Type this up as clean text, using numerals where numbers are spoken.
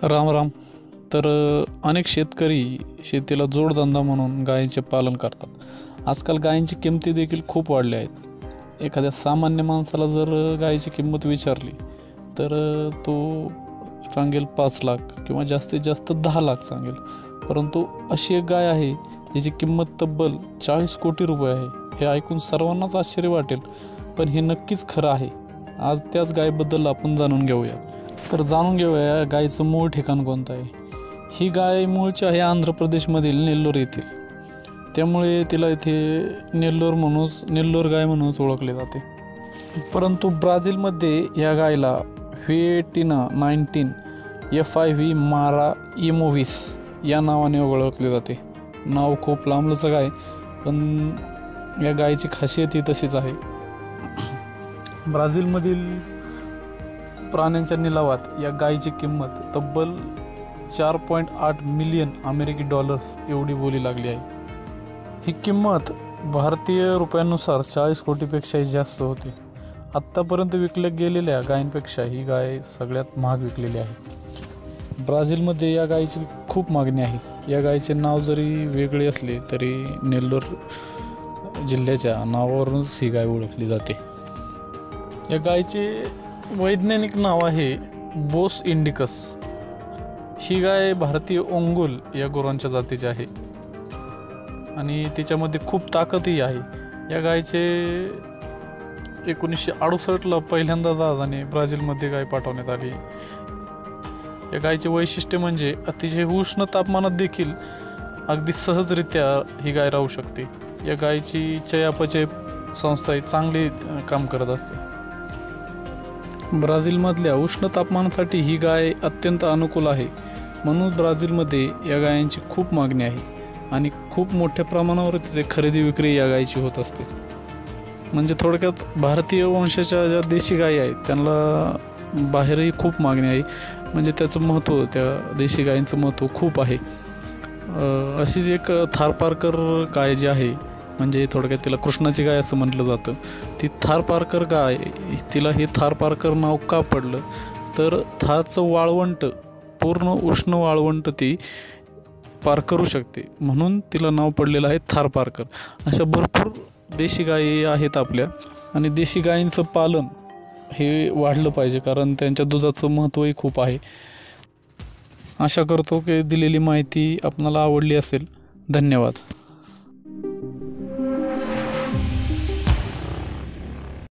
राम राम. तर अनेक शेतकरी शेतीला जोडधंदा म्हणून गायीचे पालन करतात. आजकाल गायींची किमती देखील खूप वाढल्या आहेत. एखाद्या सामान्य माणसाला जर गायीची किंमत विचारली तर तो सांगेल 5 लाख किंवा जास्तीत जास्त 10 लाख सांगेल. परंतु अशी एक गाय आहे जिची किंमत तब्बल 40 कोटी रुपये आहे. हे ऐकून सर्वांनाच आश्चर्य वाटेल, पण हे नक्कीच खरं आहे. आज त्याच गायीबद्दल आपण जाणून घेऊया. तर जाणून घेऊया गायीचं मूळ ठिकाण कोणतं आहे. ही गाय मूळची आहे आंध्र प्रदेशमधील नेल्लोर येथील. त्यामुळे तिला इथे नेल्लोर गाय म्हणून ओळखले जाते. परंतु ब्राझीलमध्ये या गायला व्हिएटिना 19 FIV मारा इमोविस या नावाने ओळखले जाते. नाव खूप लांबलचक आहे, पण या गायीची खासियत ही तशीच आहे. ब्राझीलमधील प्राण्यांच्या निलावात या गायीची किंमत तब्बल 4.8 मिलियन अमेरिकी डॉलर्स एवढी बोली लागली आहे. ही किंमत भारतीय रुपयांनुसार 40 कोटीपेक्षाही जास्त होते. आत्तापर्यंत विकल्या गेलेल्या गायींपेक्षा ही गाय सगळ्यात महाग विकलेली आहे. ब्राझीलमध्ये या गायीची खूप मागणी आहे. या गायीचे नाव जरी वेगळे असले तरी नेल्लोर जिल्ह्याच्या नावावरूनच ही गाय ओळखली जाते. या गायीचे वैज्ञानिक नाव आहे बोस इंडिकस. ही गाय भारतीय ओंगोल या गुरांच्या जातीची आहे आणि तिच्यामध्ये खूप ताकदही आहे. या गायीचे 1968ला पहिल्यांदा जहाजाने ब्राझीलमध्ये गाय पाठवण्यात आली. या गायीचे वैशिष्ट्य म्हणजे अतिशय उष्ण तापमानात देखील अगदी सहजरित्या ही गाय राहू शकते. या गायीची चयापचय संस्था चांगली काम करत असते. ब्राझीलमधल्या उष्ण तापमानासाठी ही गाय अत्यंत अनुकूल आहे. म्हणून ब्राझीलमध्ये या गायांची खूप मागणी आहे आणि खूप मोठ्या प्रमाणावर तिथे खरेदी विक्री या गायीची होत असते. म्हणजे थोडक्यात भारतीय वंशाच्या ज्या देशी गायी आहेत त्यांना बाहेरही खूप मागणी आहे. म्हणजे त्याचं महत्त्व, त्या देशी गायींचं महत्त्व खूप आहे. अशीच एक थारपारकर गाय जी आहे, म्हणजे थोडक्यात तिला कृष्णाची गाय असं म्हटलं जातं. ती थारपारकर गाय, तिला हे थारपारकर नाव का पडलं तर थारचं वाळवंट, पूर्ण उष्ण वाळवंट ती पार करू शकते, म्हणून तिला नाव पडलेलं आहे थारपारकर. अशा भरपूर देशी गायी आहेत आपल्या, आणि देशी गायींचं पालन हे वाढलं पाहिजे, कारण त्यांच्या दुधाचं महत्त्वही खूप आहे. आशा करतो की दिलेली माहिती आपणाला आवडली असेल. धन्यवाद.